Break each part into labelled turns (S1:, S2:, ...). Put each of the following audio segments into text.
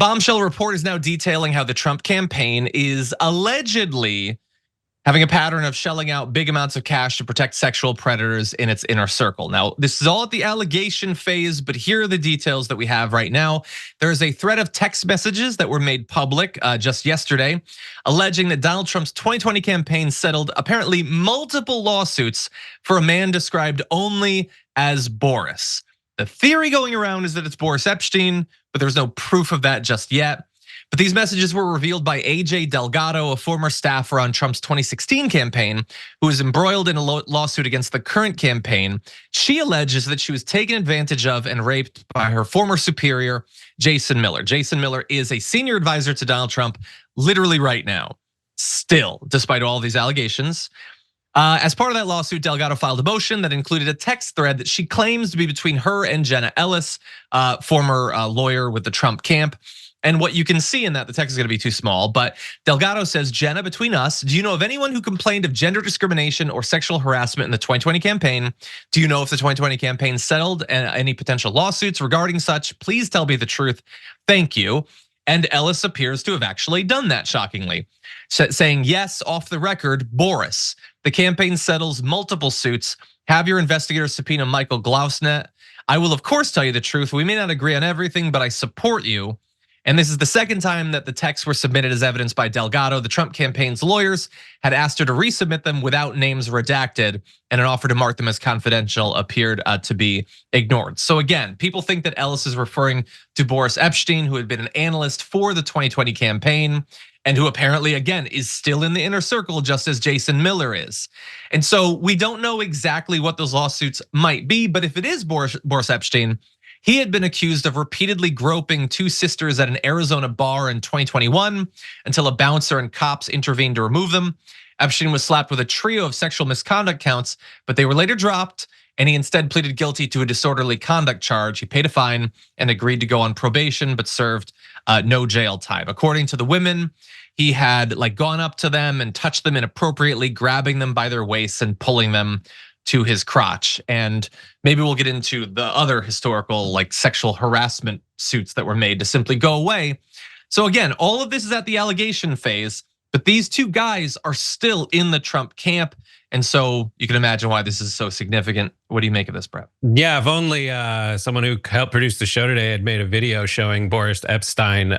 S1: bombshell report is now detailing how the Trump campaign is allegedly having a pattern of shelling out big amounts of cash to protect sexual predators in its inner circle. Now, this is all at the allegation phase, but here are the details that we have right now. There is a thread of text messages that were made public just yesterday, alleging that Donald Trump's 2020 campaign settled apparently multiple lawsuits for a man described only as Boris. The theory going around is that it's Boris Epstein, but there's no proof of that just yet. But these messages were revealed by AJ Delgado, a former staffer on Trump's 2016 campaign, who was embroiled in a lawsuit against the current campaign. She alleges that she was taken advantage of and raped by her former superior, Jason Miller. Jason Miller is a senior advisor to Donald Trump literally right now, still, despite all these allegations. As part of that lawsuit, Delgado filed a motion that included a text thread that she claims to be between her and Jenna Ellis, former lawyer with the Trump camp. And what you can see in that, the text is gonna be too small, but Delgado says, Jenna, between us, do you know of anyone who complained of gender discrimination or sexual harassment in the 2020 campaign? Do you know if the 2020 campaign settled any potential lawsuits regarding such? Please tell me the truth, thank you. And Ellis appears to have actually done that, shockingly, saying, yes, off the record, Boris. The campaign settles multiple suits. Have your investigators subpoena Michael Glausnet. I will of course tell you the truth. We may not agree on everything, but I support you. And this is the second time that the texts were submitted as evidence by Delgado. The Trump campaign's lawyers had asked her to resubmit them without names redacted, and an offer to mark them as confidential appeared to be ignored. So again, people think that Ellis is referring to Boris Epstein, who had been an analyst for the 2020 campaign, and who apparently, again, is still in the inner circle, just as Jason Miller is. And so we don't know exactly what those lawsuits might be, but if it is Boris Epstein, he had been accused of repeatedly groping two sisters at an Arizona bar in 2021 until a bouncer and cops intervened to remove them. Epstein was slapped with a trio of sexual misconduct counts, but they were later dropped, and he instead pleaded guilty to a disorderly conduct charge. He paid a fine and agreed to go on probation, but served no jail time. According to the women, he had gone up to them and touched them inappropriately, grabbing them by their waists and pulling them to his crotch. And maybe we'll get into the other historical sexual harassment suits that were made to simply go away. So again, all of this is at the allegation phase, but these two guys are still in the Trump camp. And so you can imagine why this is so significant. What do you make of this, Brett?
S2: Yeah, if only someone who helped produce the show today had made a video showing Boris Epstein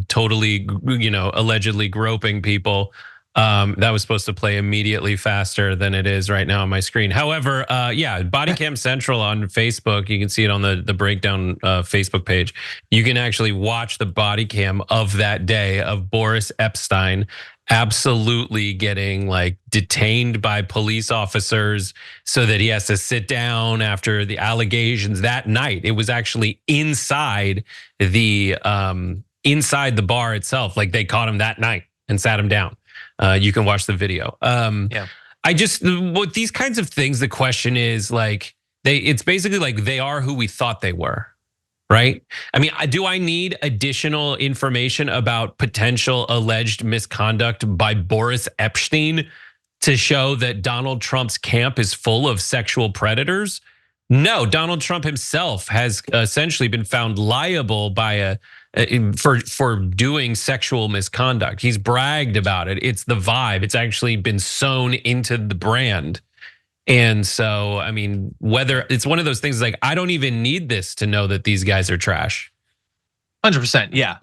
S2: totally, allegedly groping people. That was supposed to play immediately faster than it is right now on my screen. However, yeah, Body Cam Central on Facebook, you can see it on the breakdown Facebook page. You can actually watch the body cam of that day of Boris Epstein absolutely getting detained by police officers so that he has to sit down after the allegations that night. It was actually inside the bar itself. They caught him that night and sat him down. You can watch the video.
S1: Yeah.
S2: With these kinds of things, the question is it's basically they are who we thought they were, right? I mean, do I need additional information about potential alleged misconduct by Boris Epstein to show that Donald Trump's camp is full of sexual predators? No, Donald Trump himself has essentially been found liable by for doing sexual misconduct. He's bragged about it. It's the vibe. It's actually been sewn into the brand. And so, I mean, whether it's one of those things I don't even need this to know that these guys are trash.
S1: 100%, yeah.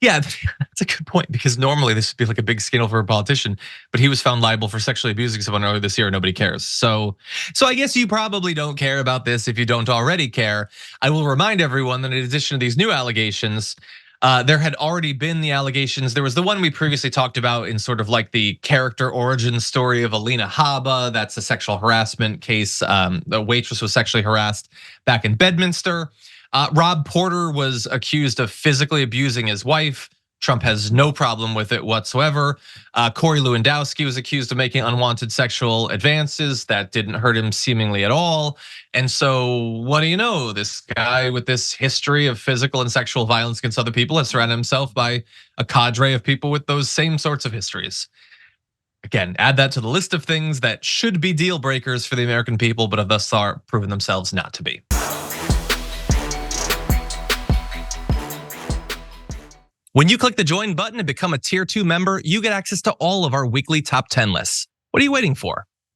S1: Yeah, that's a good point, because normally this would be a big scandal for a politician, but he was found liable for sexually abusing someone earlier this year and nobody cares. So I guess you probably don't care about this if you don't already care. I will remind everyone that in addition to these new allegations, there had already been the allegations. There was the one we previously talked about in sort of the character origin story of Alina Habba. That's a sexual harassment case. The waitress was sexually harassed back in Bedminster. Rob Porter was accused of physically abusing his wife. Trump has no problem with it whatsoever. Corey Lewandowski was accused of making unwanted sexual advances that didn't hurt him seemingly at all. And so what do you know? This guy with this history of physical and sexual violence against other people has surrounded himself by a cadre of people with those same sorts of histories. Again, add that to the list of things that should be deal breakers for the American people, but have thus far proven themselves not to be. When you click the join button and become a tier 2 member, you get access to all of our weekly top 10 lists. What are you waiting for?